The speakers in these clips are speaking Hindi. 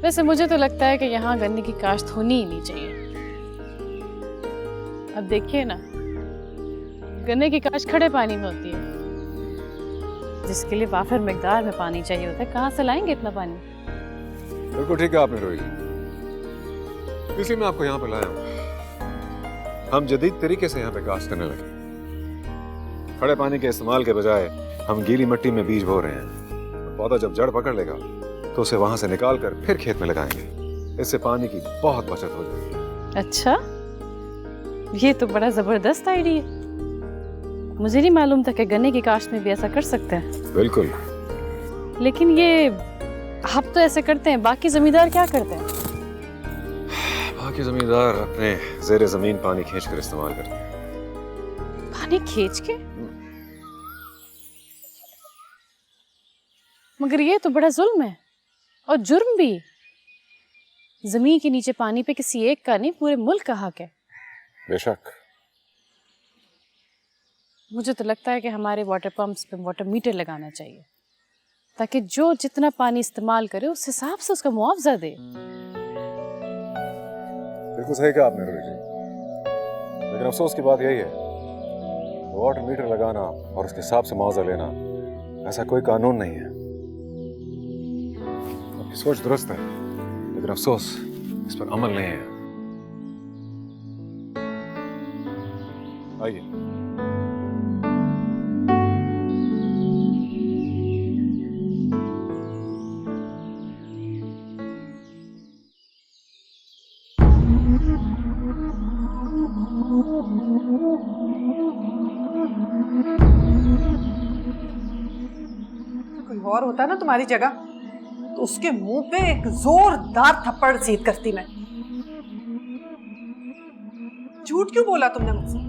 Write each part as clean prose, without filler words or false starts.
वैसे मुझे तो लगता है कि यहाँ गन्ने की काश्त होनी ही नहीं चाहिए। अब देखिए ना, गन्ने की काश्त खड़े पानी में होती है, जिसके लिए वाफिर मिकदार में पानी चाहिए होता है। कहाँ से लाएंगे इतना पानी? बिल्कुल ठीक है आपने रोही जी, इसलिए मैं आपको यहाँ पर लाया हूँ। हम जदीद तरीके से यहाँ पे काश्त करने लगे। खड़े पानी के इस्तेमाल के बजाय हम गीली मिट्टी में बीज बो रहे हैं। पौधा जब जड़ पकड़ लेगा तो उसे वहां से निकाल कर फिर खेत में लगाएंगे। इससे पानी की बहुत बचत हो जाएगी। अच्छा, ये तो बड़ा जबरदस्त आइडिया। मुझे नहीं मालूम था कि गन्ने की काश्त में भी ऐसा कर सकते हैं। बिल्कुल। लेकिन ये आप तो ऐसे करते हैं, बाकी जमींदार क्या करते हैं? बाकी जमींदार अपने ज़ेरे जमीन पानी खींच कर इस्तेमाल करते हैं। पानी खींच के? मगर ये तो बड़ा जुल्म है और जुर्म भी। जमीन के नीचे पानी पे किसी एक का नहीं, पूरे मुल्क का हक है। बेशक। मुझे तो लगता है कि हमारे वाटर पंप्स पे वाटर मीटर लगाना चाहिए, ताकि जो जितना पानी इस्तेमाल करे उस हिसाब से उसका मुआवजा दे। बिल्कुल सही कहा आपने रोही जी, लेकिन अफसोस की बात यही है, वाटर मीटर लगाना और उसके हिसाब से मुआवजा लेना ऐसा कोई कानून नहीं है। आपकी सोच दुरुस्त है, लेकिन अफसोस इस पर अमल नहीं है। आइए। कोई और होता ना तुम्हारी जगह तो उसके मुंह पे एक जोरदार थप्पड़ सीध करती मैं। झूठ क्यों बोला तुमने मुझसे?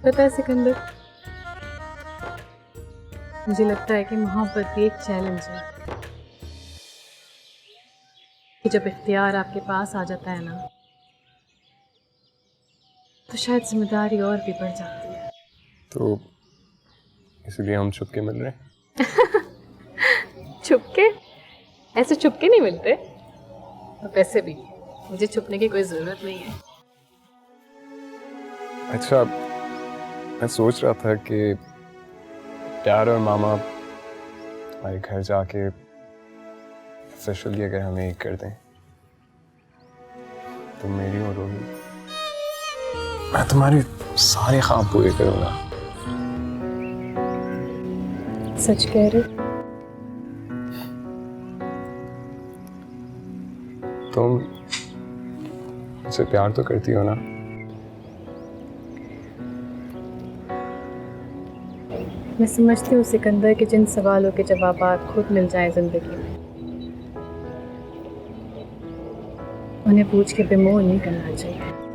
पता है सिकंदर, मुझे लगता है कि मोहब्बत भी एक चैलेंज है कि जब इख्तियार आपके पास आ जाता है ना, तो शायद जिम्मेदारी और भी बढ़ जाती है। तो इसलिए हम छुपके मिल रहे हैं। छुपके? ऐसे छुपके नहीं मिलते। और वैसे भी मुझे छुपने की कोई जरूरत नहीं है। अच्छा, मैं सोच रहा था कि प्यार और मामा हमारे घर जाके ऑफिशियली अगर हमें एक कर दें तो मेरी और रोही, मैं तुम्हारे सारे ख्वाब पूरे करूंगा। सच कह रहे? तुम मुझसे प्यार तो करती हो ना? मैं समझती हूँ सिकंदर कि जिन सवालों के जवाब खुद मिल जाए जिंदगी में, उन्हें पूछ के बेमोह नहीं करना चाहिए।